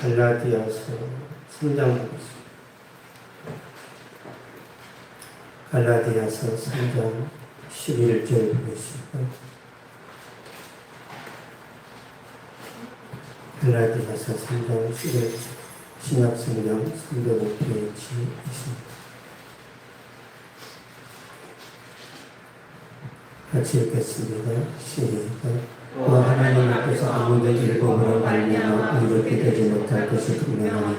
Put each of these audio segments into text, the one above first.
갈라디아서 3장 보겠습니다. 갈라디아서 3장 11절 보겠습니다. 갈라디아서 3장 11절 신약성경 305페이지 있습니다. 같이 읽겠습니다. 시작. 또 하나님 앞에서 아무도 율법으로 말미암아 의롭게 되지 못할 것이 분명하니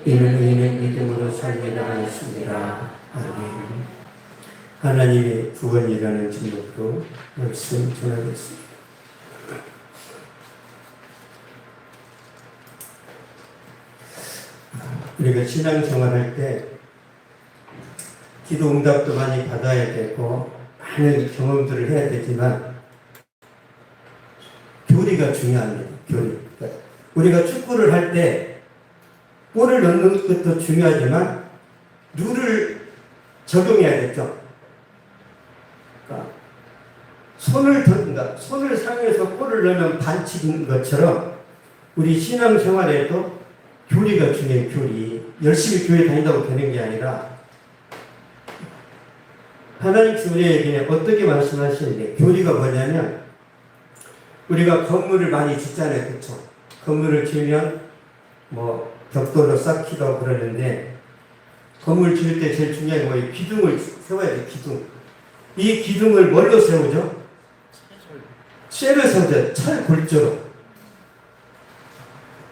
이는 의인은 믿음으로 살리라 하였습니다. 아멘. 하나님의 구원이라는 제목으로 말씀 전하겠습니다. 우리가 신앙생활할 때 기도 응답도 많이 받아야 되고 많은 경험들을 해야 되지만 교리가 중요합니다. 교리. 우리가 축구를 할 때 골을 넣는 것도 중요하지만 룰을 적용해야겠죠. 그러니까 손을 상해서 골을 넣으면 반칙인 것처럼 우리 신앙생활에도 교리가 중요해요. 교리. 열심히 교회 다닌다고 되는 게 아니라 하나님께서 우리에게 어떻게 말씀하시는데 교리가 뭐냐면 우리가 건물을 많이 짓잖아요. 그렇죠? 건물을 지으면 뭐 벽돌로 쌓기도 하고 그러는데 건물 지을 때 제일 중요한 게 뭐예요? 기둥을 세워야 돼요. 기둥. 이 기둥을 뭘로 세우죠? 쇠를 세우죠. 철골조로.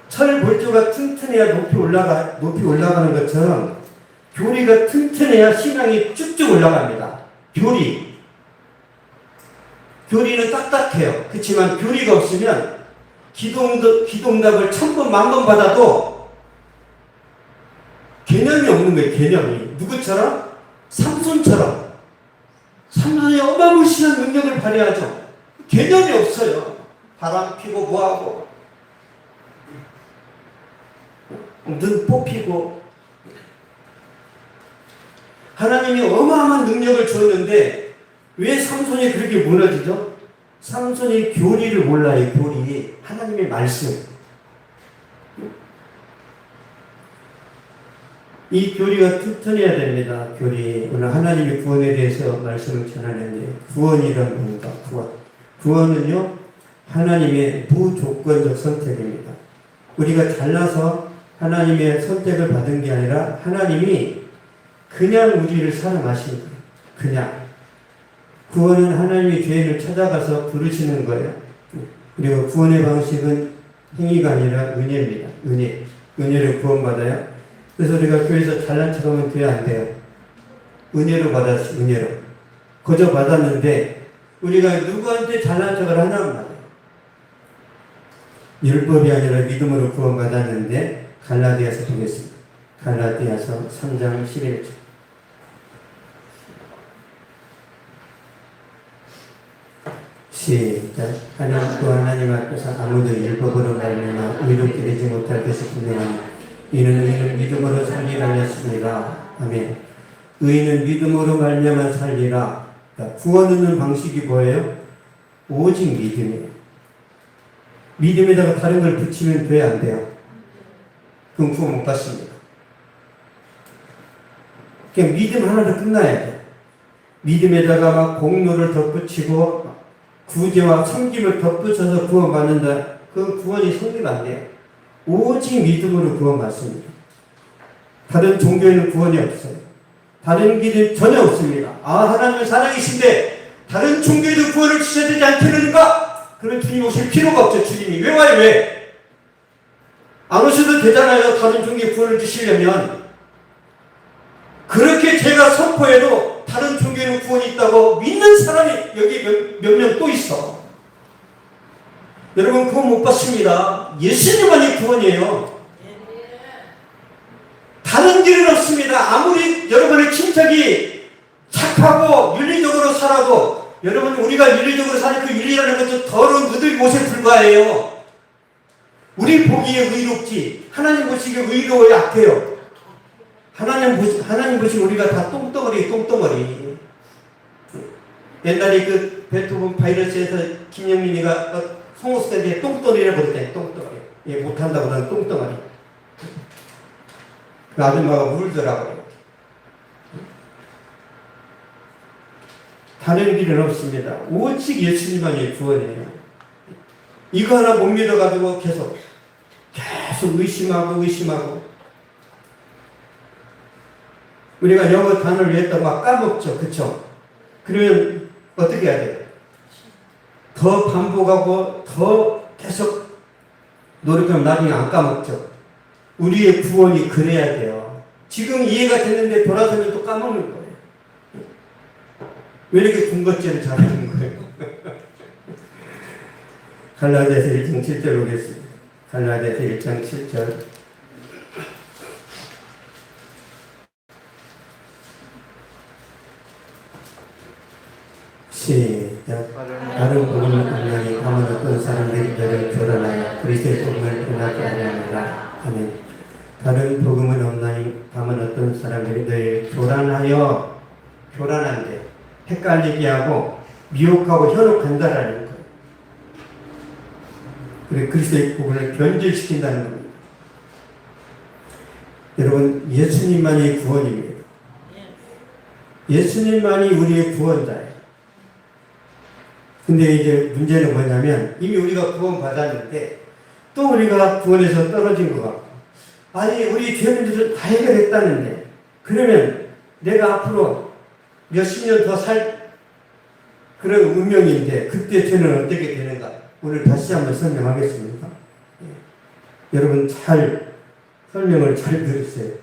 철골조가 튼튼해야 높이 올라가는 것처럼 교리가 튼튼해야 신앙이 쭉쭉 올라갑니다. 교리는 딱딱해요. 그렇지만 교리가 없으면 기도응답을 1000번, 10,000번 받아도 개념이 없는 거예요. 개념이. 누구처럼? 삼손처럼. 삼손이 어마무시한 능력을 발휘하죠. 개념이 없어요. 바람 피고 뭐하고 눈 뽑히고 하나님이 어마어마한 능력을 줬는데 왜 삼손이 그렇게 무너지죠? 삼손이 교리를 몰라요. 교리. 하나님의 말씀. 이 교리가 튼튼해야 됩니다. 교리. 오늘 하나님의 구원에 대해서 말씀을 전하는데 구원이란 뭔가? 구원은요 하나님의 무조건적 선택입니다. 우리가 잘나서 하나님의 선택을 받은 게 아니라 하나님이 그냥 우리를 사랑하시는 거예요. 그냥. 구원은 하나님의 죄인을 찾아가서 부르시는 거예요. 그리고 구원의 방식은 행위가 아니라 은혜입니다. 은혜로 구원받아요. 그래서 우리가 교회에서 잘난 척하면 돼야 안 돼요. 은혜로 받았어요. 은혜로. 거저 받았는데 우리가 누구한테 잘난 척을 하냐는 말이에요. 율법이 아니라 믿음으로 구원받았는데 갈라디아서 보겠습니다. 갈라디아서 3장 11절. 시작. 하나님 앞에서 아무도 율법으로 말미암아 의롭게 되지 못할 것이 분명하니 이는 의인은 믿음으로 살리라 하였습니다. 아멘. 의인은 믿음으로 말미암아 살리라. 구원하는 방식이 뭐예요? 오직 믿음이에요. 믿음에다가 다른 걸 붙이면 돼, 안 돼요? 그럼 구원 못 받습니다. 그냥 믿음 하나로 끝나야 돼. 믿음에다가 막 공로를 덧붙이고 구제와 섬김을 덧붙여서 구원받는다. 그건 구원이 성립 안 돼요. 오직 믿음으로 구원받습니다. 다른 종교에는 구원이 없어요. 다른 길이 전혀 없습니다. 하나님은 사랑이신데 다른 종교에도 구원을 주셔야 되지 않겠는가? 그러면 주님 오실 필요가 없죠. 주님이. 왜 와요? 왜? 안 오셔도 되잖아요. 다른 종교에 구원을 주시려면. 그렇게 제가 선포해도 다른 종교에는 구원이 있다고 믿는 사람이 여기 몇 명 또 있어. 여러분 구원 못 받습니다. 예수님만이 구원이에요. 다른 길은 없습니다. 아무리 여러분의 친척이 착하고 윤리적으로 살아도 여러분 우리가 윤리적으로 사는 그 윤리라는 것도 더러운 누들 못에 불과해요. 우리 보기에 의롭지 하나님 보시기에 의로워야 악해요. 하나님 보시기 우리가 다 똥덩어리. 옛날에 그 베토벤 바이러스에서 김영민이가 송호수한테 똥덩어리라고 그랬대. 똥덩어리. 얘 못한다고 나는 똥덩어리. 그 아줌마가 울더라고요. 다른 길은 없습니다. 오직 예수님만이 구원이에요. 이거 하나 못 믿어가지고 계속 의심하고 우리가 영어 단어를 외웠다고 막 까먹죠. 그쵸? 그러면 어떻게 해야 돼요? 더 반복하고 더 계속 노력하면 나중에 안 까먹죠. 우리의 구원이 그래야 돼요. 지금 이해가 됐는데 돌아서면 또 까먹는 거예요. 왜 이렇게 군것질을 잘하는 거예요? 갈라디아서 1장 7절 보겠습니다. 갈라디아서 1장 7절. 시작. 다른 복음을 분명히 가면 어떤 사람들이 너를 교란하여 그리스도의 복음을 변하지 아니하노라. 아멘. 다른 복음은 없나니 가면 어떤 사람들이 너를 교란한데 헷갈리게 하고 미혹하고 현혹한다라는 거예요. 그래 그리스도의 복음을 변질시킨다는 겁니다. 여러분 예수님만이 구원입니다. 예수님만이 우리의 구원자예요. 근데 이제 문제는 뭐냐면 이미 우리가 구원 받았는데 또 우리가 구원에서 떨어진 것 같고 아니 우리 죄 문제를 다 해결했다는데 그러면 내가 앞으로 몇십 년 더 살 그런 운명인데 그때 죄는 어떻게 되는가 오늘 다시 한번 설명하겠습니다. 여러분 잘 설명을 잘 들으세요.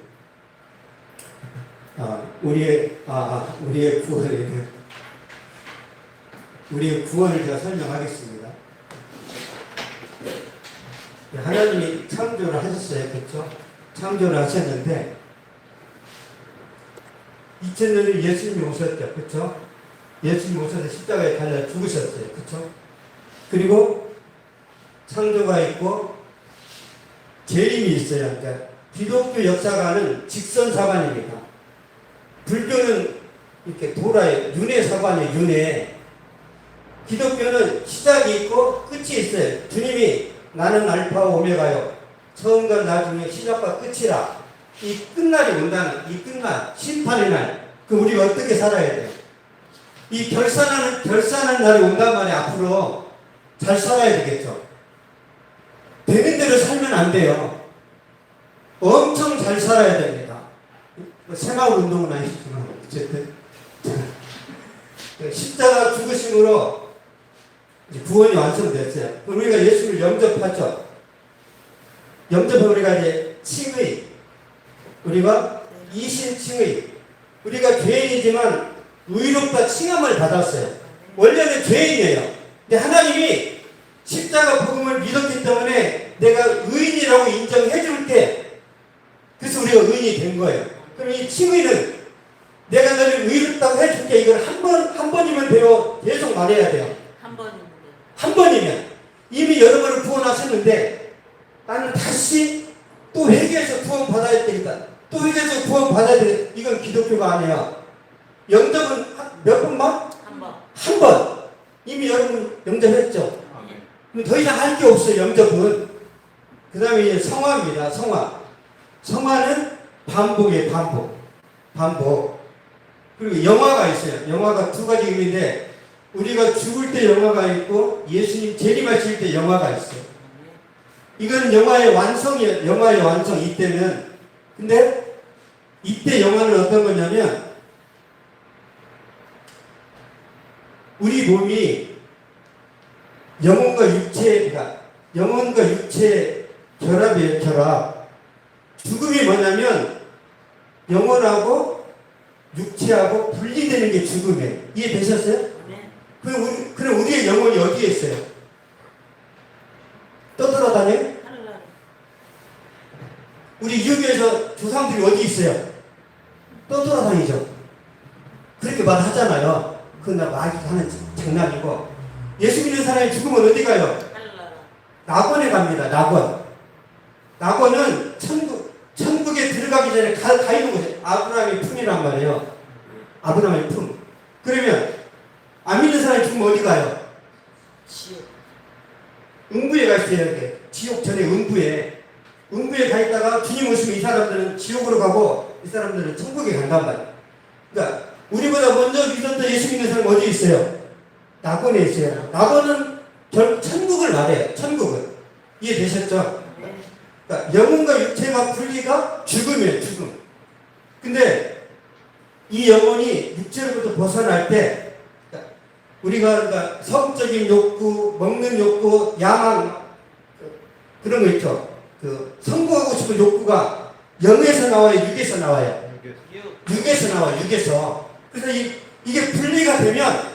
우리의 구원을 제가 설명하겠습니다. 하나님이 창조를 하셨어요. 그렇죠? 창조를 하셨는데 2000년에 예수님이 오셨죠. 그렇죠? 예수님이 오셔서 십자가에 달려 죽으셨어요. 그렇죠? 그리고 창조가 있고 재림이 있어요. 그러니까 기독교 역사관은 직선사관입니다. 불교는 이렇게 돌아요. 윤회사관이에요. 윤회. 기독교는 시작이 있고 끝이 있어요. 주님이 나는 알파와 오메가요. 처음과 나중에 시작과 끝이라. 이 끝날이 온다는 이 끝날 심판의 날. 그럼 우리가 어떻게 살아야 돼요? 이 결산하는 날이 온단 말이에요. 앞으로 잘 살아야 되겠죠. 되는 대로 살면 안 돼요. 엄청 잘 살아야 됩니다. 생활 운동은 아니지만 어쨌든 십자가 죽으심으로 구원이 완성됐어요. 우리가 예수를 영접하죠. 영접은 우리가 이제 칭의, 우리가 이신칭의, 우리가 죄인이지만 의롭다 칭함을 받았어요. 원래는 죄인이에요. 근데 하나님이 십자가 복음을 믿었기 때문에 내가 의인이라고 인정해 줄게. 그래서 우리가 의인이 된 거예요. 그럼 이 칭의는 내가 너를 의롭다고 해줄게. 이걸 한 번이면 돼요. 계속 말해야 돼요. 한 번이면. 이미 여러분을 구원하셨는데 나는 다시 또 회개해서 구원 받아야 되겠다. 또 회개해서 구원 받아야 되겠다. 이건 기독교가 아니에요. 영접은 몇 번만? 한 번. 이미 여러분 영접했죠. 그럼 더 이상 할 게 없어요. 영접은. 그 다음에 이제 성화입니다. 성화는 반복이에요. 반복. 그리고 영화가 있어요. 영화가 두 가지 의미인데 우리가 죽을 때 영화가 있고 예수님 재림하실 때 영화가 있어요. 이건 영화의 완성이에요. 영화의 완성 이때는. 근데 이때 영화는 어떤 거냐면 우리 몸이 영혼과 육체 결합이에요. 결합. 죽음이 뭐냐면 영혼하고 육체하고 분리되는 게 죽음이에요. 이해되셨어요? 네. 그럼 우리의 영혼이 어디에 있어요? 떠돌아다녀요? 우리 유교에서 조상들이 어디 있어요? 떠돌아다니죠. 그렇게 말하잖아요. 그건 나 마귀가 하는 장난이고. 예수 믿는 사람이 죽으면 어디 가요? 낙원에 갑니다. 낙원은 천국에 들어가기 전에 가 있는 곳이에요. 아브라함의 품이란 말이에요. 아브라함의 품. 그러면 안 믿는 사람이 죽으면 어디 가요? 지옥. 음부에 가 있어요. 이렇게. 지옥 전에 음부에. 음부에 가 있다가 주님 오시면 이 사람들은 지옥으로 가고 이 사람들은 천국에 간단 말이에요. 그러니까 우리보다 먼저 믿었던 예수 믿는 사람 어디 있어요? 낙원에 있어요. 낙원은 천국을 말해요. 천국을. 이해되셨죠? 그러니까 영혼과 육체가 분리가 죽음이에요. 죽음. 근데 이 영혼이 육체로부터 벗어날 때 우리가 그러니까 성적인 욕구, 먹는 욕구, 야망 그런 거 있죠. 그 성공하고 싶은 욕구가 영에서 나와요, 육에서 나와요. 육에서 나와요, 육에서. 그래서 이게 분리가 되면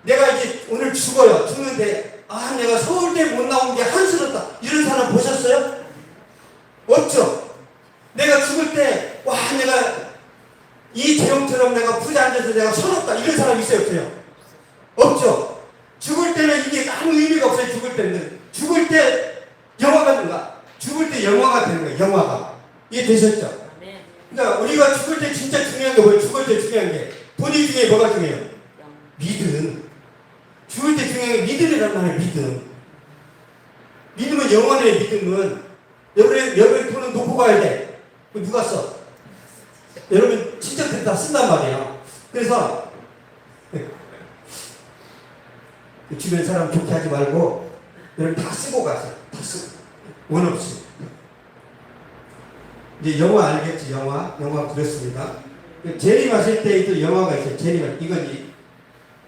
내가 이제 오늘 죽어요. 죽는데 내가 서울대 못 나온 게 한스럽다. 이런 사람 보셨어요? 없죠. 내가 죽을 때 내가 이재용처럼 내가 부자 앉아서 내가 서럽다. 이런 사람 있어요, 없어요? 없죠. 죽을 때는 이게 아무 의미가 없어요. 죽을 때는. 죽을 때 영화가 되는가? 죽을 때 영화가 되는 거예요. 영화가. 이해 되셨죠? 그러니까 우리가 죽을 때 진짜 중요한 게 뭐예요? 죽을 때 중요한 게 본인 중에 뭐가 중요해요? 믿음. 죽을 때 중요한 게 믿음이란 말이에요. 믿음. 믿음은 영원의 믿음은 여러분 돈은 놓고 가야 돼. 누가 써? 여러분 진짜 다 쓴단 말이에요. 그래서 주변 사람 좋게 하지 말고 여러분 다 쓰고 가세요. 다 쓰고 원 없이. 이제 영화 알겠지? 영화 그렇습니다. 재림하실 때도 영화가 있어요. 재림.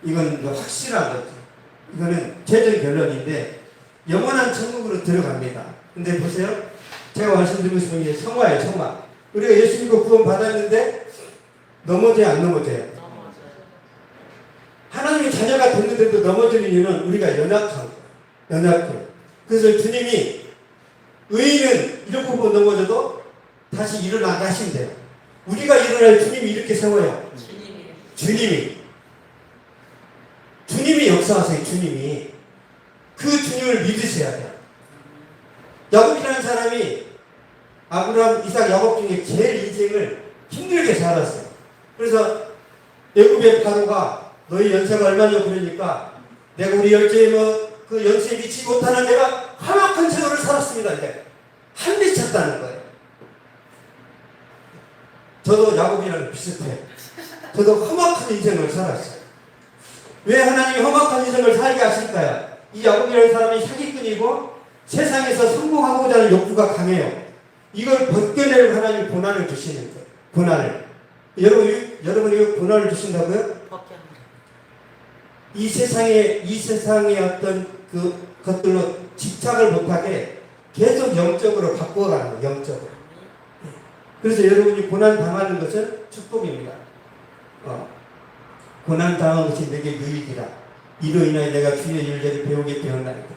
이건 확실한 거죠. 이거는 최종 결론인데 영원한 천국으로 들어갑니다. 근데 보세요. 제가 말씀드리고 싶은 게 성화예요. 성화. 우리가 예수 믿고 구원 받았는데 넘어져야 안 넘어져요? 하나님의 자녀가 됐는데도 넘어지는 이유는 우리가 연약한 거예요. 그래서 주님이 의인은 이렇게 보고 넘어져도 다시 일어나게 하시면 돼요. 우리가 일어날 주님이 이렇게 세워요. 주님이 역사하세요. 주님이. 그 주님을 믿으셔야 돼요. 야곱이라는 사람이 아브라함, 이삭, 야곱 중에 제일 인생을 힘들게 살았어요. 그래서 애굽의 바로가 너희 연세가 얼마냐 그러니까 내가 우리 열째에 그 연세에 미치지 못하는 내가 험악한 세월을 살았습니다. 이제 한미쳤다는 거예요. 저도 야곱이랑 비슷해요. 저도 험악한 인생을 살았어요. 왜 하나님이 험악한 인생을 살게 하실까요? 이 야곱이라는 사람이 사기꾼이고 세상에서 성공하고자 하는 욕구가 강해요. 이걸 벗겨내는 하나님이 고난을 주시는 거예요. 고난을. 여러분이 고난을 주신다고요? 이 세상의 어떤 그 것들로 집착을 못하게 계속 영적으로 바꾸어가는 거예요. 영적으로. 그래서 여러분이 고난 당하는 것은 축복입니다. 고난 당한 것이 내게 유익이라. 이로 인하여 내가 주의 일들을 배우게 되었나이다.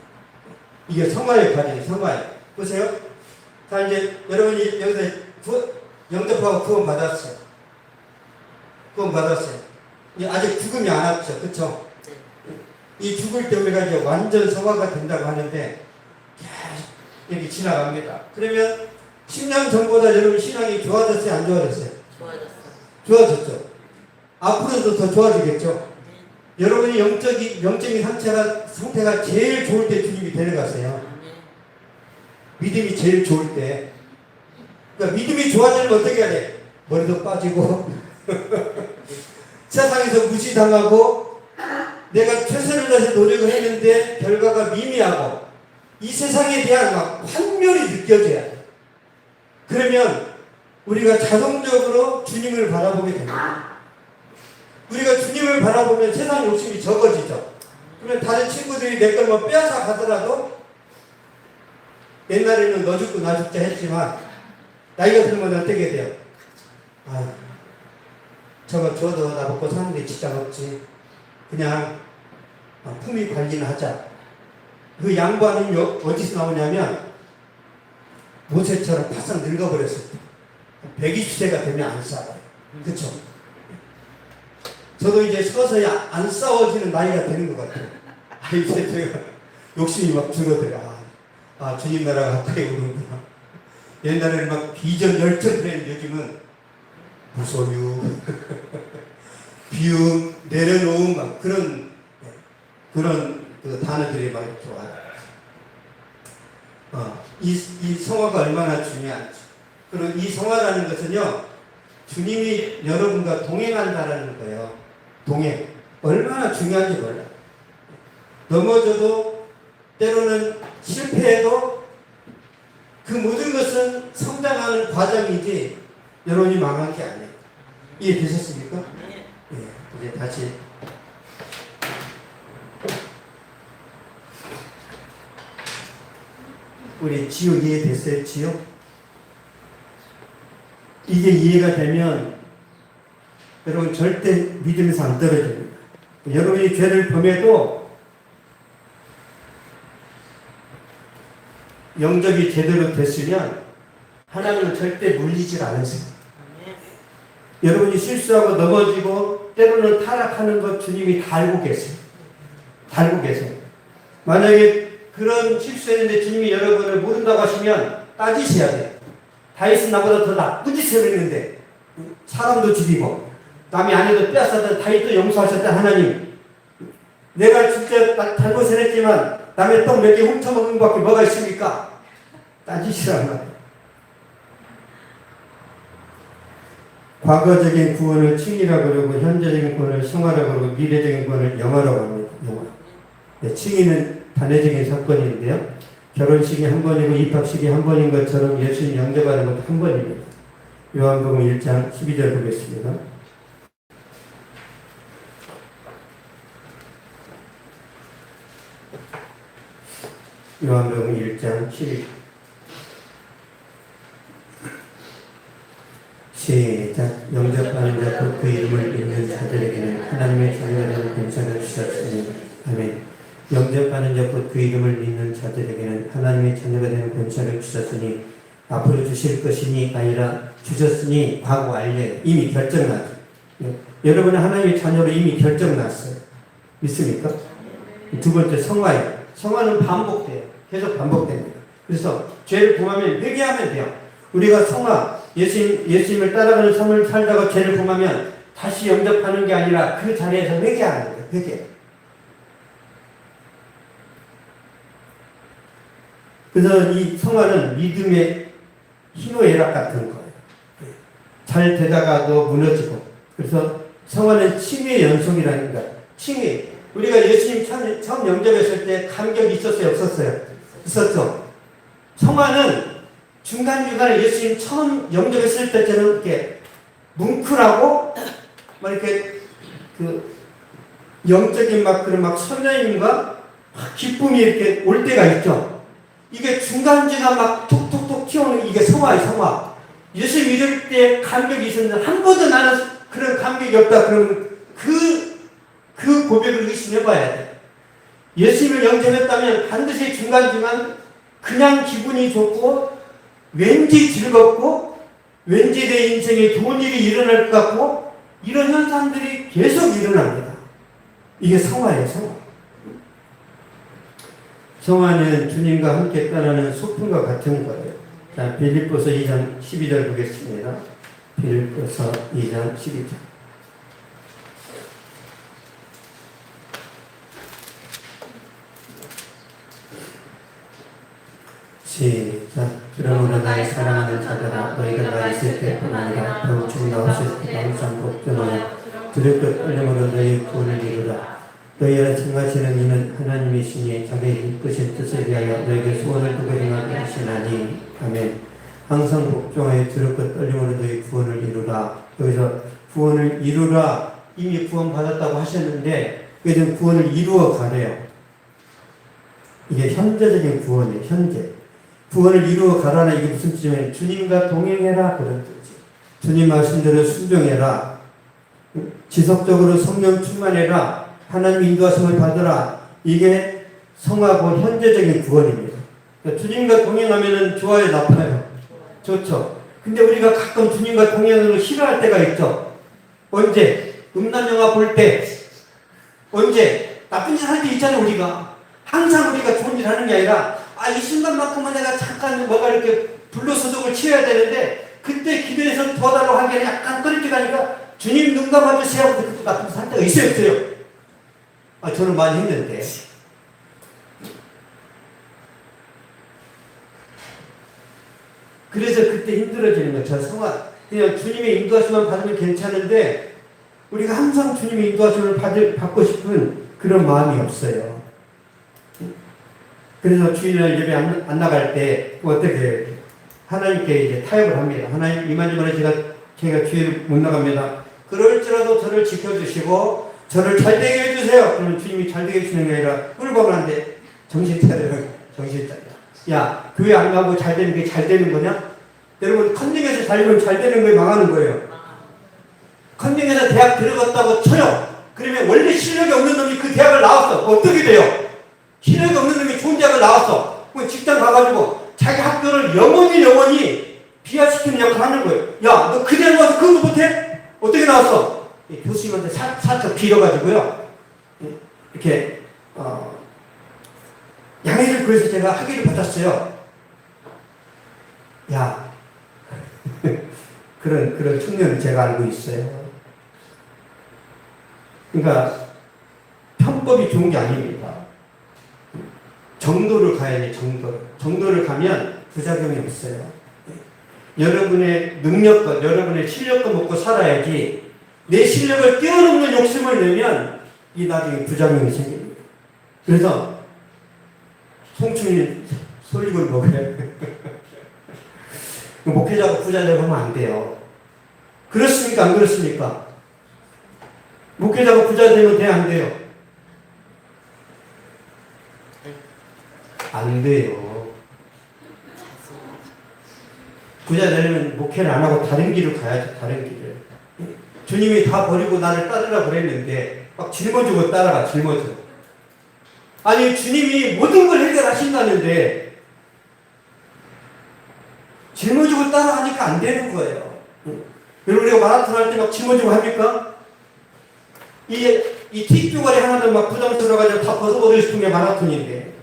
이게 성화의 과정이에요. 성화예요. 보세요. 자, 이제 여러분이 여기서 영접하고 구원 받았어요. 이제 아직 죽음이 안 왔죠. 그쵸? 이 죽을 때 우리가 이제 완전 성화가 된다고 하는데 이렇게 지나갑니다. 그러면 10년 전보다 여러분 신앙이 좋아졌어요? 안 좋아졌어요? 좋아졌죠. 앞으로도 더 좋아지겠죠. 여러분이 영적인 상태가 제일 좋을 때 주님이 데려가세요. 믿음이 제일 좋을 때. 그러니까 믿음이 좋아지면 어떻게 해야 돼? 머리도 빠지고 세상에서 무시당하고 내가 최선을 다해서 노력을 했는데 결과가 미미하고 이 세상에 대한 환멸이 느껴져야 돼. 그러면 우리가 자동적으로 주님을 바라보게 됩니다. 우리가 주님을 바라보면 세상 욕심이 적어지죠. 그러면 다른 친구들이 내 걸 뭐 빼앗아 가더라도 옛날에는 너 죽고 나 죽자 했지만 나이가 들면 어떻게 돼요? 저거 줘도 나 먹고 사는데 지장 없지. 그냥 품위 관리는 하자. 그 양보하는 힘이 어디서 나오냐면 모세처럼 바싹 늙어버렸을 때 120세가 되면 안 싸워요. 그쵸? 저도 이제 서서히 안 싸워지는 나이가 되는 것 같아요. 이제 제가 욕심이 막 줄어들어. 주님 나라가 가까이 오는구나. 옛날에는 막 비전 열정 그랬는데 요즘은 무소유, 비움, 내려놓음 막 그런 그 단어들이 막 좋아요. 이 성화가 얼마나 중요한지. 그리고 이 성화라는 것은요, 주님이 여러분과 동행한다라는 거예요. 동행. 얼마나 중요한지 몰라요. 넘어져도, 때로는 실패해도 그 모든 것은 성장하는 과정이지 여러분이 망한 게 아니에요. 이해되셨습니까? 네. 이제 다시. 우리 지옥 이해됐어요? 지옥? 이게 이해가 되면 여러분 절대 믿음에서 안 떨어집니다. 여러분이 죄를 범해도 영접이 제대로 됐으면 하나님은 절대 물리질 않으세요. 여러분이 실수하고 넘어지고 때로는 타락하는 것 주님이 다 알고 계세요. 다 알고 계세요. 만약에 그런 실수했는데 주님이 여러분을 모른다고 하시면 따지셔야 돼요. 다윗은 나보다 더 나쁜 짓을 했는데 사람도 죽이고 남이 아내도 빼앗았던 다윗도 용서하셨던 하나님, 내가 진짜 잘못을 했지만 남의 떡 몇 개 훔쳐먹는 것밖에 뭐가 있습니까? 따지시란 말이에요. 과거적인 구원을 칭의라고 그러고 현재적인 구원을 성화라고 그러고 미래적인 구원을 영화라고 합니다. 영화. 네, 칭의는 단회적인 사건인데요. 결혼식이 한 번이고 입학식이 한 번인 것처럼 예수님 영접하는 것도 한 번입니다. 요한복음 1장 12절 보겠습니다. 요한복음 1장 12절. 시작. 영접하는 자 곧 그 이름을 믿는 자들에게는 하나님의 자녀가 되는 권세를 주셨으니. 아멘. 영접하는 자 곧 그 이름을 믿는 자들에게는 하나님의 자녀가 되는 권세를 주셨으니 앞으로 주실 것이니 아니라 주셨으니 과거 완료예요. 이미 결정났죠. 여러분은 하나님의 자녀로 이미 결정났어요. 믿습니까? 두 번째 성화예요. 성화는 반복돼요. 계속 반복됩니다. 그래서 죄를 범하면 회개하면 돼요. 우리가 성화, 예수님을 따라가는 삶을 살다가 죄를 범하면 다시 영접하는 게 아니라 그 자리에서 회개하는 거예요. 회개. 그래서 이 성화는 믿음의 희노애락 같은 거예요. 잘 되다가도 무너지고. 그래서 성화는 칭의의 연속이라는 거예요. 칭의. 우리가 예수님 처음 영접했을 때 감격이 있었어요? 없었어요? 있었죠. 성화는 중간중간에 예수님 처음 영접했을 때처럼 이렇게 뭉클하고 막 이렇게 그 영적인 막 그런 막 설레임과 기쁨이 이렇게 올 때가 있죠. 이게 중간중간 막 톡톡톡 튀어오는 이게 성화예요, 성화. 예수 믿을 때 감격이 있었는데 한 번도 나는 그런 감격이 없다. 그러면 그 고백을 의심해봐야 돼. 예수님을 영접했다면 반드시 중간중간 그냥 기분이 좋고 왠지 즐겁고 왠지 내 인생에 좋은 일이 일어날 것 같고 이런 현상들이 계속 일어납니다. 이게 성화예요, 성화. 성화는 주님과 함께 떠나는 소풍과 같은 거예요. 자, 빌립보서 2장 12절 보겠습니다. 빌립보서 2장 12절. 시작. 그러므로 나의 사랑하는 자들아, 너희가 나 있을 때뿐 아니라 더욱 지금 나 없을 때도 항상 복종하여 두렵고 떨림으로 너희의 구원을 이루라. 너희가 생각하시는 이는 하나님이시니 자기의 이끄신 뜻을 위하여 너희에게 소원을 두고 행하게 하시나니. 아멘. 항상 복종하여 두렵고 떨림으로 너희 구원을 이루라. 여기서 구원을 이루라. 이미 구원 받았다고 하셨는데 그래도 구원을 이루어 가래요. 이게 현재적인 구원이에요. 현재. 구원을 이루어 가라나 이게 무슨 뜻이냐면 주님과 동행해라 그런 뜻이에요. 주님 말씀대로 순종해라. 지속적으로 성령 충만해라. 하나님 인도하심을 받으라. 이게 성하고 현재적인 구원입니다. 그러니까 주님과 동행하면 좋아요, 나빠요? 좋죠. 근데 우리가 가끔 주님과 동행하는 걸 싫어할 때가 있죠. 언제? 음란 영화 볼 때. 언제? 나쁜 짓 할 때 있잖아요, 우리가. 항상 우리가 좋은 일 하는 게 아니라 이 순간만큼은 내가 잠깐 뭐가 이렇게 불로소득을 치러야 되는데 그때 기도해서 도와달라고 하기에는 약간 꺼리게 가니까 주님 눈 감아주세요 하고 그때 나쁜 짓 할 때가 있어요, 없어요? 저는 많이 했는데 그래서 그때 힘들어지는 거예요. 저 성화. 그냥 주님의 인도하심만 받으면 괜찮은데 우리가 항상 주님의 인도하심을 받고 싶은 그런 마음이 없어요. 그래서 주일날 예배 안 나갈 때 어떻게 해요? 하나님께 이제 타협을 합니다. 하나님 이만저만에 제가 주일을 못 나갑니다. 그럴지라도 저를 지켜주시고 저를 잘되게 해주세요. 그러면 주님이 잘되게 해주시는 게 아니라 꿀벌을 한데 정신 차려. 정신 차려. 야, 교회 안 가고 잘 되는 게 잘 되는 거냐? 여러분 컨닝에서 잘 되면 잘 되는 거에 망하는 거예요. 컨닝에서 대학 들어갔다고 쳐요. 그러면 원래 실력이 없는 놈이 그 대학을 나왔어. 어떻게 돼요? 실력이 없는 놈이 좋은 대학을 나왔어. 그럼 직장 가가지고 자기 학교를 영원히 비하시키는 역할을 하는 거예요. 야, 너 그 대학 와서 그것도 못해? 어떻게 나왔어? 교수님한테 살짝 빌어가지고요. 이렇게 양해를 구해서 제가 학위를 받았어요. 야, 그런 청년을 제가 알고 있어요. 그러니까 편법이 좋은 게 아닙니다. 정도를 가야 돼, 정도를 가면 부작용이 없어요. 여러분의 능력과 여러분의 실력도 먹고 살아야지 내 실력을 뛰어넘는 욕심을 내면 이 나중에 부작용이 생깁니다. 그래서 송충이 솔잎을 먹어요. 목회자가 부자 되고 하면 안 돼요. 그렇습니까? 안 그렇습니까? 목회자가 부자 되면 돼? 안 돼요? 안 돼요. 부자 되려면 목회를 안 하고 다른 길을 가야죠. 다른 길을. 주님이 다 버리고 나를 따르라 그랬는데 막 짊어지고 따라가. 짊어지고. 아니 주님이 모든 걸 해결하신다는데 짊어지고 따라가니까 안 되는 거예요. 여러분 우리가 마라톤 할 때 막 짊어지고 합니까? 이 틱조가리 하나는 막 부담스러워가지고 다 벗어버리고 싶은 게 마라톤인데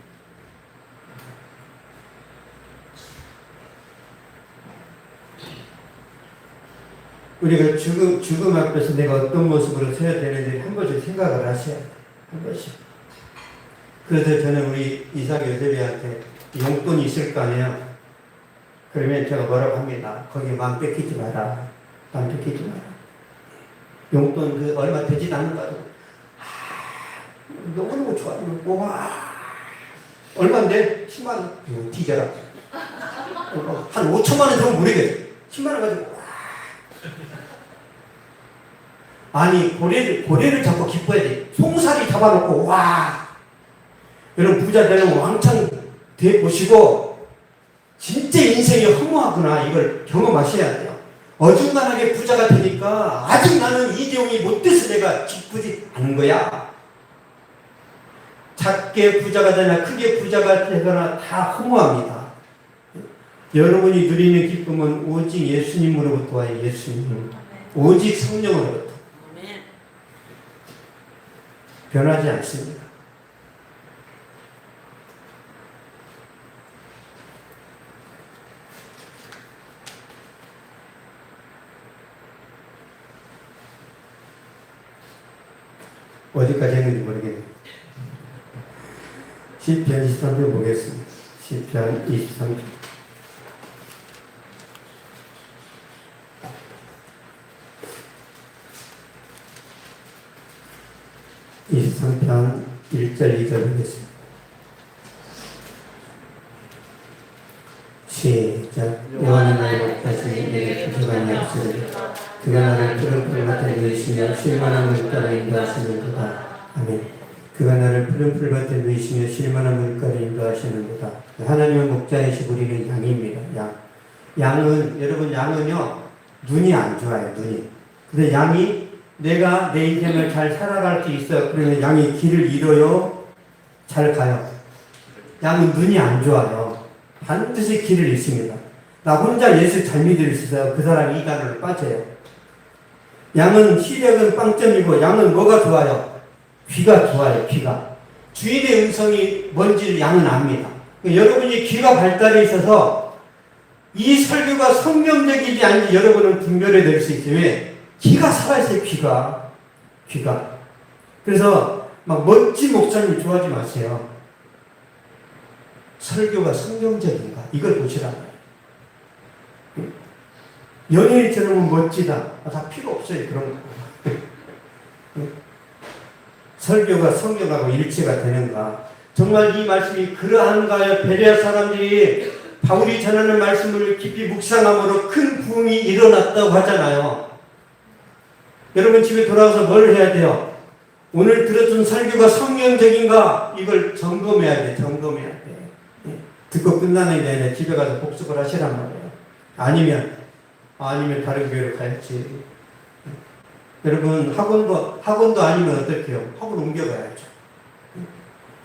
우리가 죽음 앞에서 내가 어떤 모습으로 서야 되는지 한 번씩 생각을 하셔야 돼요. 한 번씩. 그래서 저는 우리 이삭 요셉이한테 용돈이 있을 거 아니에요. 그러면 제가 뭐라고 합니다. 거기 마음 뺏기지 마라. 마음 뺏기지 마라. 용돈 그 얼마 되지도 않는 거 가지고 너무너무 좋아요. 와 얼마인데? 10만 원. 뒤져라. 한 5천만 원 되면 모르겠어. 10만 원 가지고 아니 고래를 잡고 기뻐야 돼. 송사리 잡아놓고 와 여러분 부자 되면 왕창 보시고 진짜 인생이 허무하구나 이걸 경험하셔야 돼요. 어중간하게 부자가 되니까 아직 나는 이재용이 못 돼서 내가 기쁘지 않은 거야. 작게 부자가 되나 크게 부자가 되거나 다 허무합니다. 여러분이 누리는 기쁨은 오직 예수님으로부터 와요. 예수님. 오직 성령으로부터. 변하지 않습니다. 어디까지 했는지 모르겠네요. 시편 23편 보겠습니다. 시편 23편. (23편) 1절 2절 보겠습니다. 시작. 여호와는 나를 목하시니 내게 부족함이 없으리라. 그가 나를 푸른 풀 밭에 누이시며 쉴만한 물가로 인도하시는도다. 아멘. 그가 나를 푸른 풀 밭에 누이시며 쉴만한 물가로 인도하시는도다. 하나님은 목자이시고 우리는 양입니다. 양은 여러분 양은요 눈이 안 좋아요. 눈이. 근데 양이 내가 내 인생을 잘 살아갈 수 있어. 그러면 양이 길을 잃어요. 잘 가요. 양은 눈이 안 좋아요. 반드시 길을 잃습니다. 나 혼자 예수 잘 믿을 수 있어요. 그 사람이 이간으로 빠져요. 양은 시력은 빵점이고 양은 뭐가 좋아요? 귀가 좋아요. 귀가. 주인의 음성이 뭔지 양은 압니다. 여러분이 귀가 발달해 있어서 이 설교가 성경적이지 않은지 여러분은 분별해 낼 수 있어요. 왜? 귀가 살아있어요. 귀가. 그래서 막 멋진 목사님 좋아하지 마세요. 설교가 성경적인가? 이걸 보시라고요. 연예인처럼 멋지다. 다 필요 없어요. 그런 거. 설교가 성경하고 일치가 되는가? 정말 이 말씀이 그러한가요? 베레아 사람들이 바울이 전하는 말씀을 깊이 묵상함으로 큰 부흥이 일어났다고 하잖아요. 여러분 집에 돌아와서 뭘 해야 돼요? 오늘 들었던 설교가 성경적인가? 이걸 점검해야 돼. 점검해야 돼. 듣고 끝나는 게 아니라 집에 가서 복습을 하시란 말이에요. 아니면 다른 교회로 가야지. 여러분 학원도 아니면 어떻게 해요? 학원 옮겨가야죠.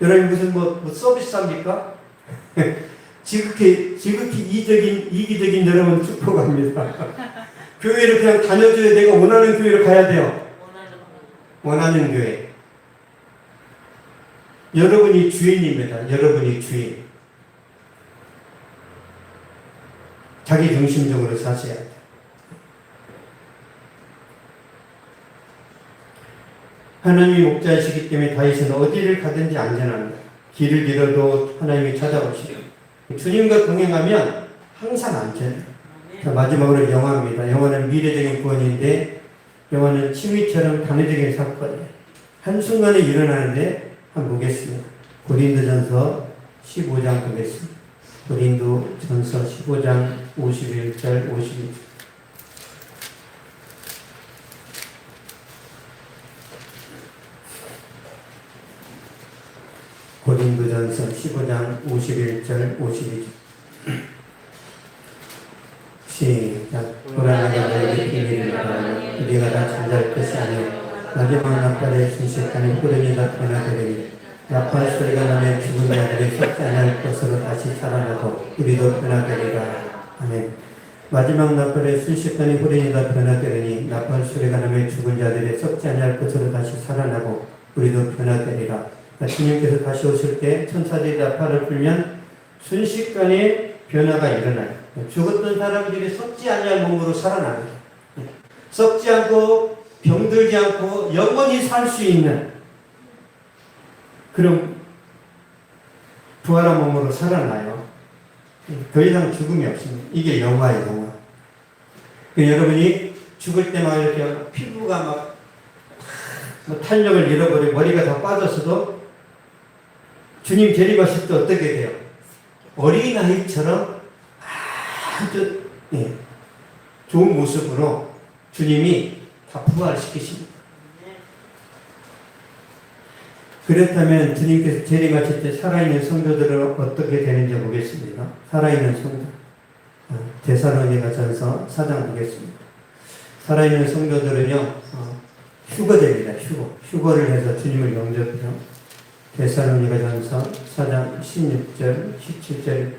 여러분 무슨 뭐 서비스 합니까? 지극히 이기적인 여러분 축복합니다. 교회를 그냥 다녀줘야 내가 원하는 교회로 가야 돼요. 원하는 교회. 여러분이 주인입니다. 여러분이 주인. 자기 중심적으로 사셔야 돼요. 하나님이 목자이시기 때문에 다윗은 어디를 가든지 안전합니다. 길을 잃어도 하나님이 찾아오시고 주님과 동행하면 항상 안전해요. 자, 마지막으로 영화입니다. 영화는 미래적인 구원인데 영화는 치미처럼 단회적인 사건이에요. 한순간에 일어나는데 한번 보겠습니다. 고린도전서 15장 보겠습니다. 고린도전서 15장 51절 52절. 고린도전서 15장 51절 52절. 시작. 고라니가 너에게 비밀을 말하니 우리가 다 잠잘 것이 아니오 마지막 나팔의 순식간에 후렴이 다 변화되리니 나팔 소리가 나면 죽은 자들이 썩지 않을 것으로 다시 살아나고 우리도 변화되리라. 아멘. 마지막 나팔의 순식간에 후렴이 다 변화되리니 나팔 소리가 나면 죽은 자들이 썩지 않을 것으로 다시 살아나고 우리도 변화되리라. 주님께서 다시 오실 때 천사들이 나팔을 불면 순식간에 변화가 일어나요. 죽었던 사람들이 썩지 않을 몸으로 살아납니다. 썩지 않고 병들지 않고 영원히 살 수 있는 그런 부활한 몸으로 살아나요. 더 이상 죽음이 없습니다. 이게 영화예요, 영화. 여러분이 죽을 때마다 이렇게 피부가 막 탄력을 잃어버리고 머리가 다 빠졌어도 주님 재림하실 때 어떻게 돼요? 어린아이처럼 아주 좋은 모습으로 주님이 다 부활시키십니다. 그렇다면 주님께서 재림하실 때 살아있는 성도들은 어떻게 되는지 보겠습니다. 살아있는 성도. 데살로니가전서 4장 보겠습니다. 살아있는 성도들은요, 휴거됩니다. 휴거를 해서 주님을 영접해요. 데살로니가전서 4장 16절, 17절.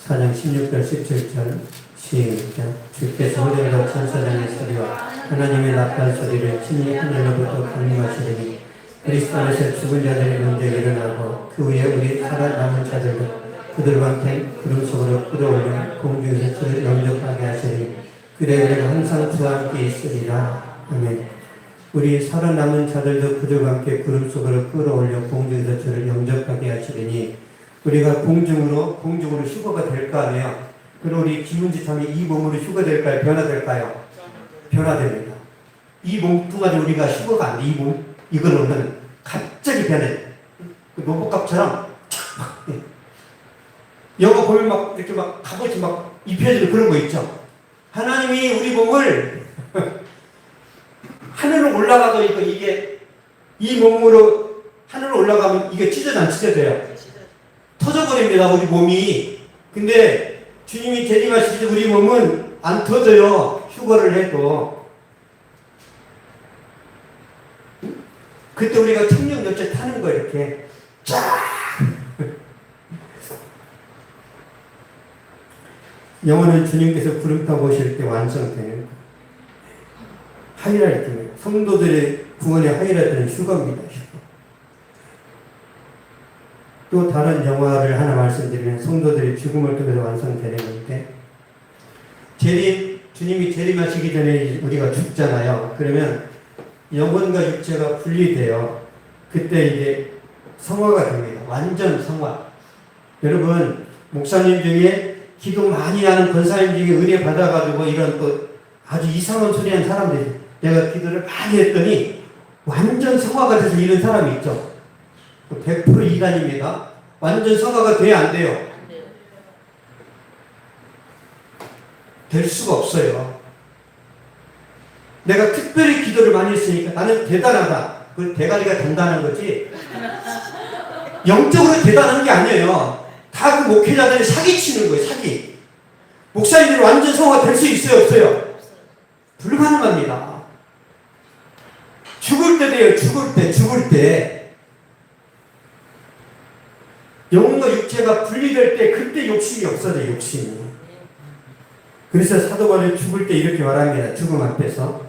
4장 16절, 17절. 시작. 주께서 호련과 천사장의 소리와 하나님의 나팔 소리를 친히 하늘로부터 강림하시리니 그리스도 안에서 죽은 자들이 먼저 일어나고 그 후에 우리 살아남은 자들도 그들과 함께 구름 속으로 끌어올려 공중에서 주를 영접하게 하시니 그래 우리가 항상 주와 함께 있으리라. 아멘. 우리 살아남은 자들도 그들과 함께 구름 속으로 끌어올려 공중에서 주를 영접하게 하시리니 우리가 공중으로 휴거가 될 거 아니에요. 그리고 우리 김은지 참이 이 몸으로 휴거될까요? 변화될까요? 변화됩니다. 이 몸뚱아리 우리가 휴거가 안 돼. 이 몸, 이걸로는 갑자기 변해. 그 로봇갑처럼 착 영화 보면 막 이렇게 막 갑옷이 막 입혀지는 그런 거 있죠. 하나님이 우리 몸을 하늘로 올라가도 이게 이 몸으로 하늘로 올라가면 이게 찢어져 안 찢어져요? 터져버립니다. 우리 몸이. 근데 주님이 재림하실 때 우리 몸은 안 터져요. 휴거를 해도. 그때 우리가 청력 열차 타는 거 이렇게 쫙. 영혼은 주님께서 구름 타고 오실 때 완성되는 하이라이트입니다. 성도들의 구원의 하이라이트는 휴거입니다. 또 다른 영화를 하나 말씀드리면 성도들이 죽음을 통해서 완성되는 건데 주님이 재림하시기 전에 우리가 죽잖아요. 그러면 영혼과 육체가 분리돼요. 그때 이제 성화가 됩니다. 완전 성화. 여러분 목사님 중에 기도 많이 하는 권사님 중에 은혜 받아가지고 이런 또 아주 이상한 소리 하는 사람들이 내가 기도를 많이 했더니 완전 성화가 돼서 이런 사람이 있죠. 100% 이단입니다. 완전 성화가 돼야 안 돼요. 될 수가 없어요. 내가 특별히 기도를 많이 했으니까 나는 대단하다. 그 대가리가 단단한 거지. 영적으로 대단한 게 아니에요. 다 그 목회자들이 사기치는 거예요. 사기. 목사님들이 완전 성화가 될 수 있어요? 없어요? 불가능합니다. 죽을 때 돼요. 죽을 때. 영과 육체가 분리될 때 그때 욕심이 없어져요. 욕심이. 그래서 사도 바울이 죽을 때 이렇게 말합니다. 죽음 앞에서.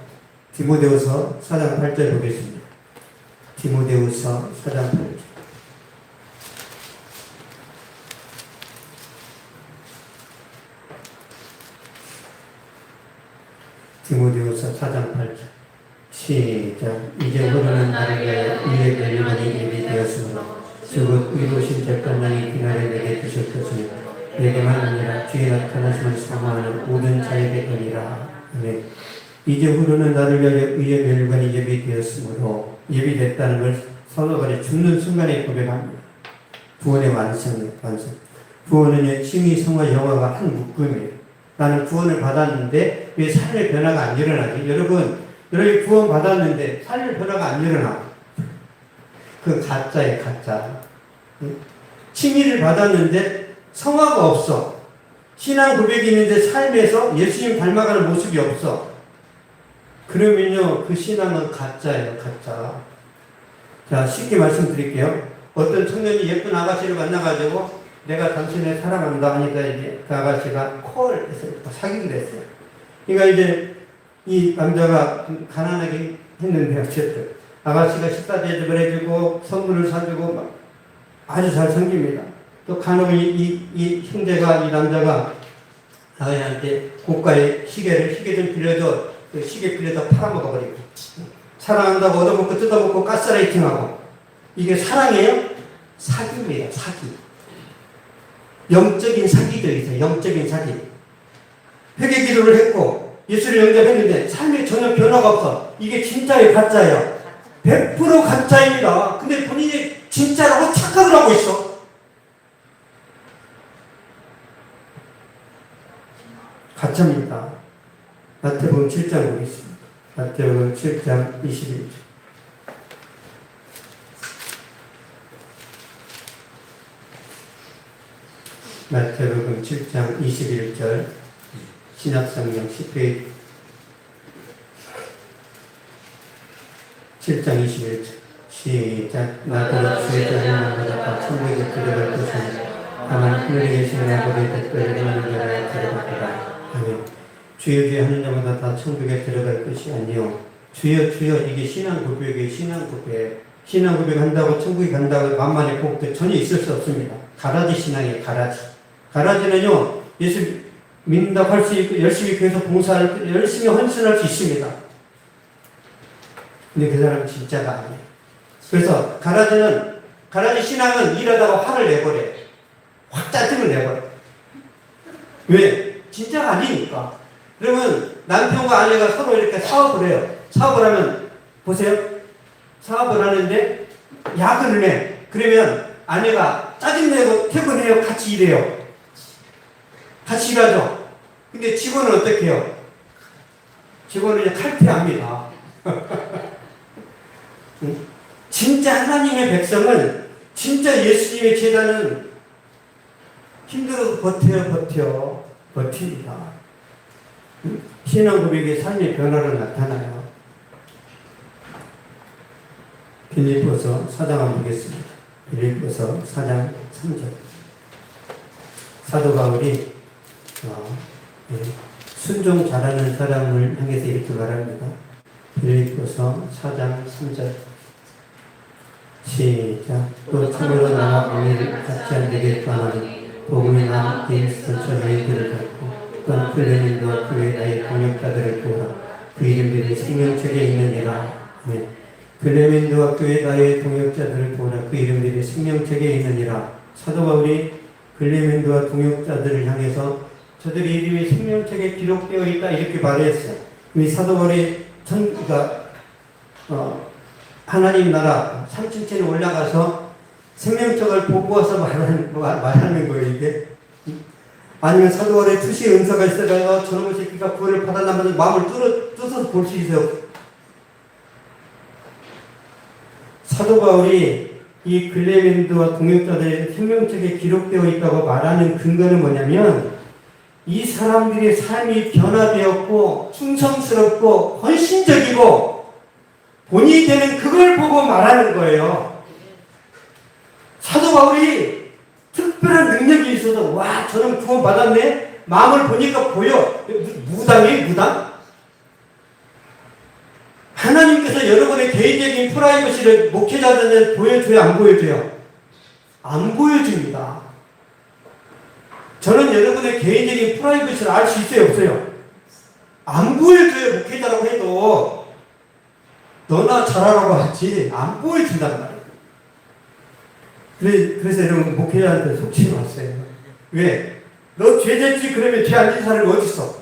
디모데후서 4장 8절 보겠습니다. 디모데후서 4장 8절. 디모데후서 4장 8절. 시작. 이제 흐르는 날을 위하여 의의 멸망이 예비되었으므로 즉 의로우신 재판장이 그날에 내게 주실 것이니 내게만 아니라 주의 나타나심을 사모하는 모든 자에게 아니라. 아멘. 이제 흐르는 날을 위하여 의의 멸관이 예비되었으므로 예비됐다는 걸 사도바울이 죽는 순간에 고백합니다. 구원의 완성. 구원은 칭의, 성화, 영화가 한 묶음이에요. 나는 구원을 받았는데 왜 삶의 변화가 안 일어나지? 여러분이 구원 받았는데 삶의 변화가 안 일어나. 그 가짜예요, 가짜. 칭의를 받았는데 성화가 없어. 신앙 고백이 있는데 삶에서 예수님 닮아가는 모습이 없어. 그러면요, 그 신앙은 가짜예요, 가짜. 자, 쉽게 말씀드릴게요. 어떤 청년이 예쁜 아가씨를 만나가지고 내가 당신을 사랑한다 하니까 이제 그 아가씨가 콜 해서 사귀기로 했어요. 그러니까 이제 이 남자가 가난하게 했는데 어쨌든 아가씨가 식사 대접을 해주고 선물을 사주고 막 아주 잘 섬깁니다. 또 간혹 이 형제가 이 남자가 아가씨한테 고가의 시계 좀 빌려줘. 그 시계 빌려다 팔아먹어버리고 사랑한다고 얻어먹고 뜯어먹고 가스라이팅하고 이게 사랑이에요? 사기입니다. 사기. 영적인 사기도 있어요. 영적인 사기. 회개 기도를 했고 예수를 영접했는데 삶에 전혀 변화가 없어. 이게 진짜예요? 가짜예요? 100% 가짜입니다. 근데 본인이 진짜라고 착각을 하고 있어. 가짜입니다. 마태복음 7장 보겠습니다. 마태복음 7장 21절. 마태복음 7장 21절 신약성경 10페이지 7장 21절 시작. 나더러 주의 자녀만 받아 천국에 들어갈 것이니 다만 하늘에 계신 아버지의 뜻대로 하는 자를 들어가리라. 아멘. 주여 주여 하는 자마다 다 천국에 들어갈 것이 아니요 주여 주여. 이게 신앙 고백이에요. 신앙 고백. 신앙 고백 한다고 천국에 간다고 만만의 복도 전혀 있을 수 없습니다. 가라지 신앙이에요. 가라지는요 예수 믿는다고 할 수 있고 열심히 교회에서 봉사를 열심히 헌신할 수 있습니다. 근데 그 사람은 진짜가 아니에요. 그래서 가라지 신앙은 일하다가 화를 내버려요. 확 짜증을 내버려요. 왜? 진짜가 아니니까. 그러면 남편과 아내가 서로 이렇게 사업을 해요. 사업을 하면 보세요. 사업을 하는데 야근을 해. 그러면 아내가 짜증내고 퇴근해요. 같이 일해요. 같이 일하죠. 근데 직원은 어떻게 해요? 직원은 이제 칼퇴합니다. 진짜 하나님의 백성은, 진짜 예수님의 제자는 힘들어도 버팁니다. 신앙 고백의 삶의 변화로 나타나요. 빌립보서 4장 한번 보겠습니다. 빌립보서 4장 3절. 사도 바울이 순종 잘하는 사람을 향해서 이렇게 말합니다. 빌립보서 4장 3절 시작. 또 참으로 나와 공의를 같이 안 되게 떠나니 복음이 난 예수께서 너희들을 갖고 또한 클레멘도와 그의 나의 동역자들을 보라. 그 이름들이 생명책에 있느니라. 아멘. 클레멘도와 그의 나의 동역자들을 보라. 그 이름들이 생명책에 있느니라. 사도 바울이 글레멘드와 동역자들을 향해서 저들의 이름이 생명책에 기록되어 있다 이렇게 말했어요. 이 사도 바울이 그러니까 하나님 나라 3층째에 올라가서 생명책을 보고 와서 말하는 거예요, 이게. 아니면 사도 바울의 투시의 은사가 있어가지고 저놈의 새끼가 구원을 받아나면 마음을 뚫어서 볼 수 있어요. 사도 바울이 이 글레멘드와 동역자들의 생명책에 기록되어 있다고 말하는 근거는 뭐냐면 이 사람들의 삶이 변화되었고 충성스럽고 헌신적이고 본이 되는 그걸 보고 말하는 거예요. 사도 바울이 특별한 능력이 있어서 와 저는 구원 받았네 마음을 보니까 보여. 무당이에요, 무당? 하나님께서 여러분의 개인적인 프라이버시를 목회자들한테 보여줘요, 안 보여줘요? 안 보여줍니다. 저는 여러분의 개인적인 프라이버시를 알 수 있어요, 없어요? 안 보여줘요, 목회자라고 해도. 너나 잘하라고 하지, 안 보여준단 말이에요. 그래서 여러분, 목회자한테 속지 마세요. 왜? 너 죄졌지? 그러면 죄 안 진 사람이 어딨어?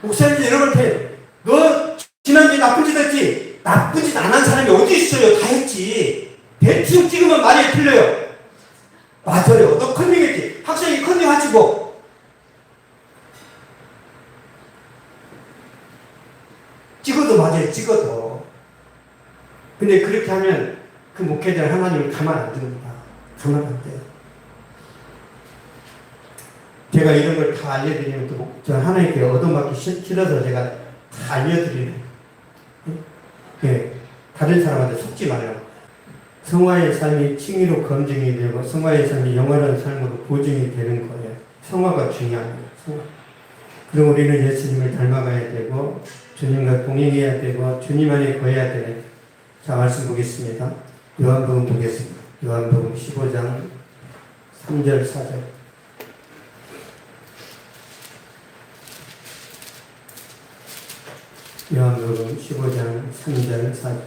목사님이 여러분한테, 너 지난주에 나쁜 짓 했지? 나쁜 짓 안 한 사람이 어디 있어요? 다 했지. 대충 찍으면 말이 틀려요. 맞아요. 너 컨닝했지? 학생이 컨닝하지 뭐. 찍어도 맞아요. 찍어도. 근데 그렇게 하면 그 목회자는 하나님을 가만 안 둡니다. 가만 안 돼요. 제가 이런 걸 다 알려드리면 또 저 하나님께 얻어맞기 싫어서 제가 다 알려드리는. 예, 다른 사람한테 속지 말라고. 성화의 삶이 칭의로 검증이 되고 성화의 삶이 영원한 삶으로 보증이 되는 거예요. 성화가 중요합니다. 성화. 그럼 우리는 예수님을 닮아가야 되고 주님과 동행해야 되고 주님 안에 거해야 되는. 자, 말씀 보겠습니다. 요한복음 보겠습니다. 요한복음 15장 3절 4절. 요한복음 15장 3절 4절.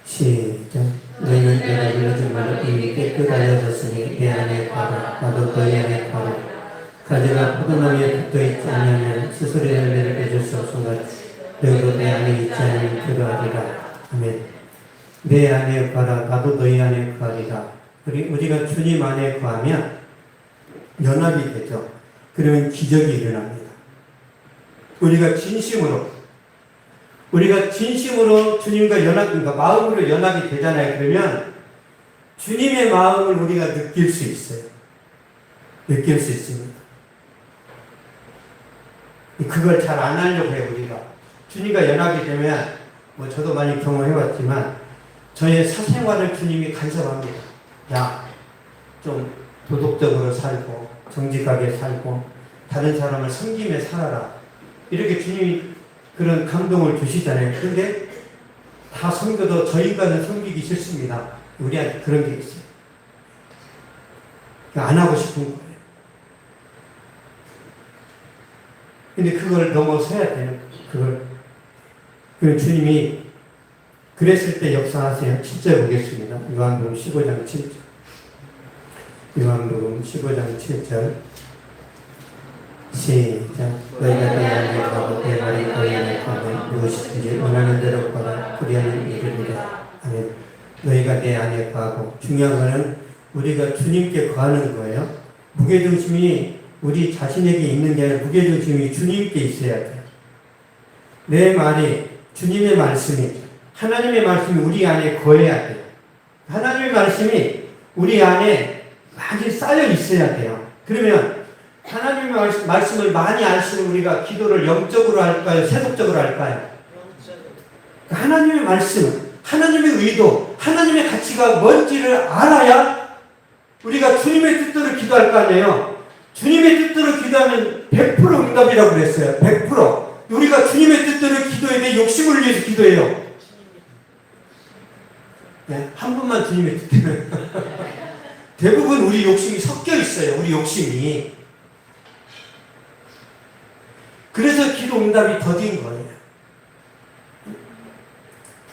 시작. 너희는 내가 일러준 말을 이미 깨끗 알려졌으니 내 안에 가라. 나도 너희 안에 가라. 가지가 포도나무에 붙어있지 않으면 스스로 열매를 맺을 수 없음과 너희도 내 안에 있지 않으면 그러하리라. 아멘. 내 안에 가라. 나도 너희 안에 가리라. 우리가 주님 안에 거하면 연합이 되죠. 그러면 기적이 일어납니다. 우리가 진심으로 주님과 그러니까 마음으로 연합이 되잖아요. 그러면 주님의 마음을 우리가 느낄 수 있어요. 느낄 수 있습니다. 그걸 잘 안 하려고 해요, 우리가. 주님과 연합이 되면, 저도 많이 경험해봤지만, 저의 사생활을 주님이 간섭합니다. 야, 좀 도덕적으로 살고, 정직하게 살고, 다른 사람을 섬기며 살아라. 이렇게 주님이 그런 감동을 주시잖아요. 그런데 다 섬겨도 저 인간은 섬기기 싫습니다. 우리한테 그런 게 있어요. 안 하고 싶은 거예요. 근데 그걸 넘어서야 돼요. 그 주님이 그랬을 때 역사하세요. 7절 보겠습니다. 요한복음 15장 7절. 요한복음 15장 7절. 시작. 너희가 내 안에 가고 내 말이 너희 안에 가면 무엇이든지 원하는 대로 거라 그리하는 이르리라. 아멘. 너희가 내 안에 가고, 중요한 것은 우리가 주님께 거하는 거예요. 무게중심이 우리 자신에게 있는 게 아니라 무게중심이 주님께 있어야 돼요. 내 말이, 주님의 말씀이, 하나님의 말씀이 우리 안에 거해야 돼요. 하나님의 말씀이 우리 안에 많이 쌓여 있어야 돼요. 그러면 하나님의 말씀을 많이 알수록 우리가 기도를 영적으로 할까요? 세속적으로 할까요? 하나님의 말씀, 하나님의 의도, 하나님의 가치가 뭔지를 알아야 우리가 주님의 뜻대로 기도할 거 아니에요. 주님의 뜻대로 기도하면 100% 응답이라고 그랬어요. 100%. 우리가 주님의 뜻대로 기도해야 돼. 욕심을 위해서 기도해요. 네, 한 분만 주님의 뜻대로. 대부분 우리 욕심이 섞여 있어요. 우리 욕심이. 그래서 기도 응답이 더딘 거예요.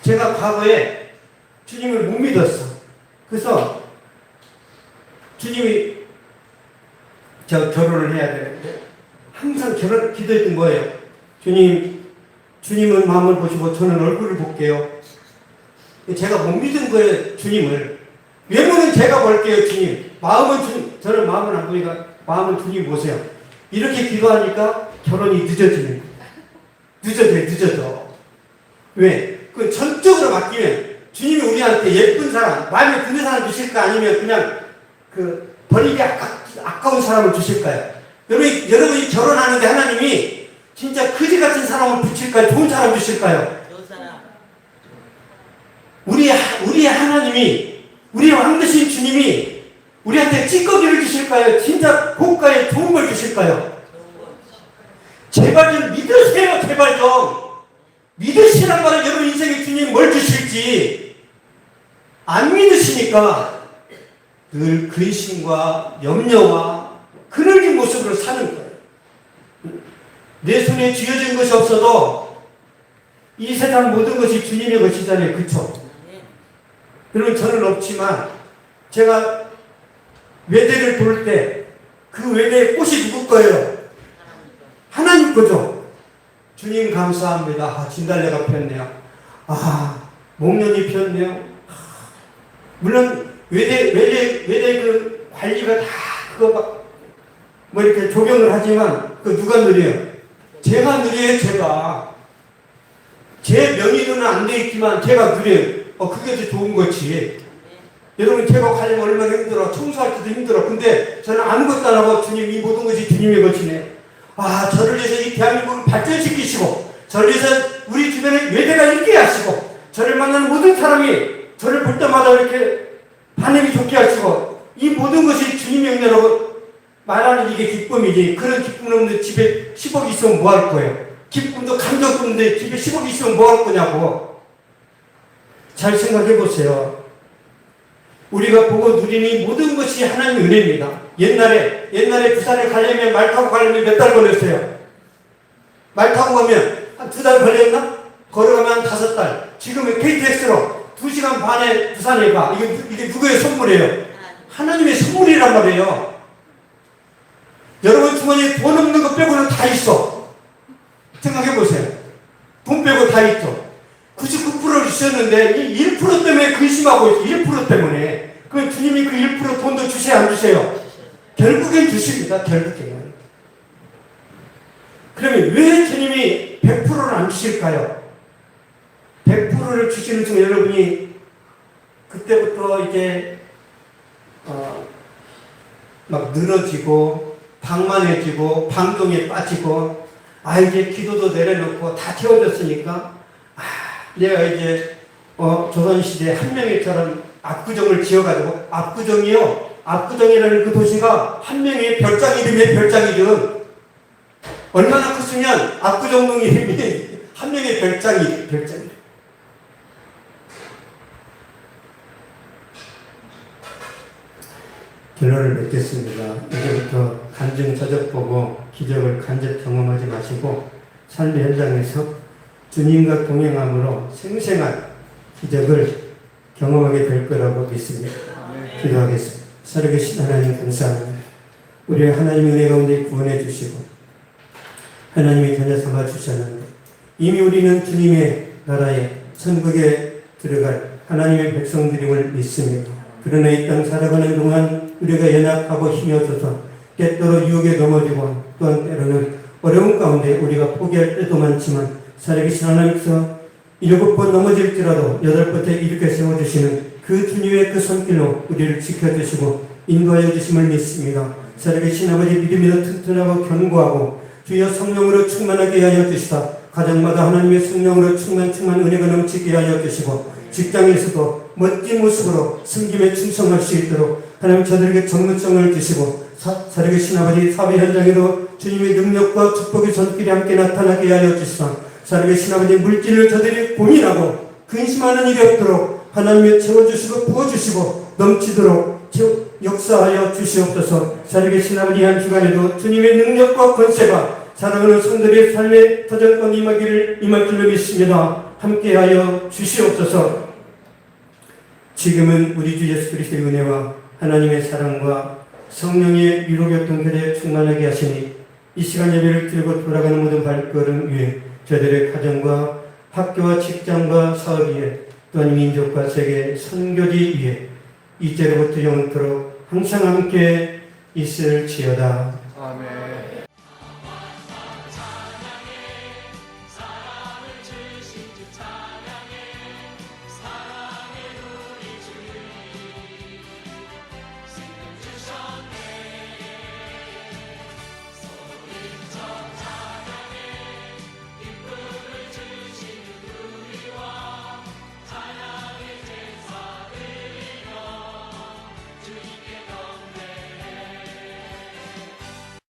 제가 제가 과거에 주님을 못 믿었어. 그래서 주님이 저 결혼을 해야 되는데 항상 기도했던 거예요. 주님은 마음을 보시고 저는 얼굴을 볼게요. 제가 못 믿은 거예요, 주님을. 외모는 제가 볼게요, 주님. 마음은 주님, 저는 마음은 안 보니까 마음은 주님 보세요. 이렇게 기도하니까 결혼이 늦어지는 거예요. 늦어져. 왜? 그 전적으로 맡기면 주님이 우리한테 예쁜 사람, 마음에 드는 사람 주실까? 아니면 그냥 그 버리기 아까운 사람을 주실까요? 여러분이 결혼하는데 하나님이 진짜 그지 같은 사람을 붙일까요? 좋은 사람 주실까요? 좋은 사람. 우리의 하나님이, 우리의 왕 되신 주님이 우리한테 찌꺼기를 주실까요? 진짜 고가의 좋은 걸 주실까요? 제발 좀 믿으세요, 제발 좀. 믿으시란 말은 여러분 인생에 주님 뭘 주실지 안 믿으시니까 늘 근심과 염려와 그늘진 모습으로 사는 거예요. 내 손에 쥐어진 것이 없어도 이 세상 모든 것이 주님의 것이잖아요. 그쵸? 여러분 저는 없지만 제가 외대를 볼 때 그 외대의 꽃이 누구 거예요? 하나님 거죠. 주님 감사합니다. 진달래가 피었네요. 목련이 피었네요. 물론 외대 그 관리가 다 그거 뭐 이렇게 조경을 하지만 그 누가 누려요? 제가 누려요. 제가 제 명의로는 안 돼 있지만 제가 누려요. 그게 더 좋은 거지. 여러분 제가 관리면 얼마나 힘들어. 청소할 때도 힘들어. 근데 저는 아무것도 안 하고 주님 이 모든 것이 주님의 것이네. 저를 위해서 이 대한민국을 발전시키시고 저를 위해서 우리 주변에 외대가 있게 하시고 저를 만나는 모든 사람이 저를 볼 때마다 이렇게 반응이 좋게 하시고 이 모든 것이 주님의 은혜라고 말하는 이게 기쁨이지. 그런 기쁨 없는데 집에 10억 있으면 뭐 할 거예요? 기쁨도 감정도 없는데 집에 10억 있으면 뭐 할 거냐고. 잘 생각해 보세요. 우리가 보고 누리는 이 모든 것이 하나님의 은혜입니다. 옛날에 부산에 가려면 말 타고 가려면 몇 달 걸렸어요. 말 타고 가면 한 2달 걸렸나? 걸어가면 한 5달. 지금은 KTX로 2시간 반에 부산에 가. 이게 누구의 선물이에요? 하나님의 선물이란 말이에요. 여러분 주머니에 돈 없는 거 빼고는 다 있어. 생각해 보세요. 돈 빼고 다 있죠. 99%를 주셨는데 1% 때문에 근심하고 있어. 1% 때문에. 그럼 주님이 그 1% 돈도 주세요, 안 주세요? 결국엔 주십니다. 결국엔. 그러면 왜 주님이 100%를 안 주실까요? 100%를 주시는 순간 여러분이 그때부터 이제 막 늘어지고 방만해지고 방종에 빠지고 이제 기도도 내려놓고 다 채워졌으니까 내가 이제 조선시대 한명회처럼 압구정을 지어가지고 압구정이라는 그 도시가 한명회 별장 이름의 별장 이름 얼마나 컸으면 압구정동 이름이 한명회 별장 이름. 결론을 맺겠습니다. 이제부터 간증 저적 보고 기적을 간접 경험하지 마시고 삶의 현장에서 주님과 동행함으로 생생한 기적을 경험하게 될 거라고 믿습니다. 기도하겠습니다. 살아계신 하나님 감사합니다. 우리의 하나님의 은혜 가운데 구원해 주시고 하나님의 자녀 삼아 주셨는데 이미 우리는 주님의 나라에 천국에 들어갈 하나님의 백성들임을 믿습니다. 그러나 이 땅 살아가는 동안 우리가 연약하고 힘이 없어서 때때로 유혹에 넘어지고 또한 때로는 어려운 가운데 우리가 포기할 때도 많지만 살아계신 하나님께서 7번 넘어질지라도 8번째 일으켜 세워주시는 그 주님의 그 손길로 우리를 지켜주시고 인도하여 주심을 믿습니다. 살아계신 아버지 믿음이 튼튼하고 견고하고 주여 성령으로 충만하게 하여 주시다. 가정마다 하나님의 성령으로 충만 은혜가 넘치게 하여 주시고 직장에서도 멋진 모습으로 섬김에 충성할 수 있도록 하나님 저들에게 전문성을 주시고 살아계신 아버지 사회 현장에도 주님의 능력과 축복의 손길이 함께 나타나게 하여 주시다. 살아계신 아버지 물질을 저들이 고민하고 근심하는 일이 없도록 하나님의 채워주시고 부어주시고 넘치도록 역사하여 주시옵소서. 살아계신 아버지 한 주간에도 주님의 능력과 권세가 사랑하는 성들의 삶의 터전권 임할 줄로 믿습니다. 함께하여 주시옵소서. 지금은 우리 주 예수 그리스도의 은혜와 하나님의 사랑과 성령의 위로교통 교대에 충만하게 하시니 이 시간 예배를 들고 돌아가는 모든 발걸음 위에 저들의 가정과 학교와 직장과 사업 위에 또한 민족과 세계 선교지 위에 이제로부터 영원토록 항상 함께 있을지어다.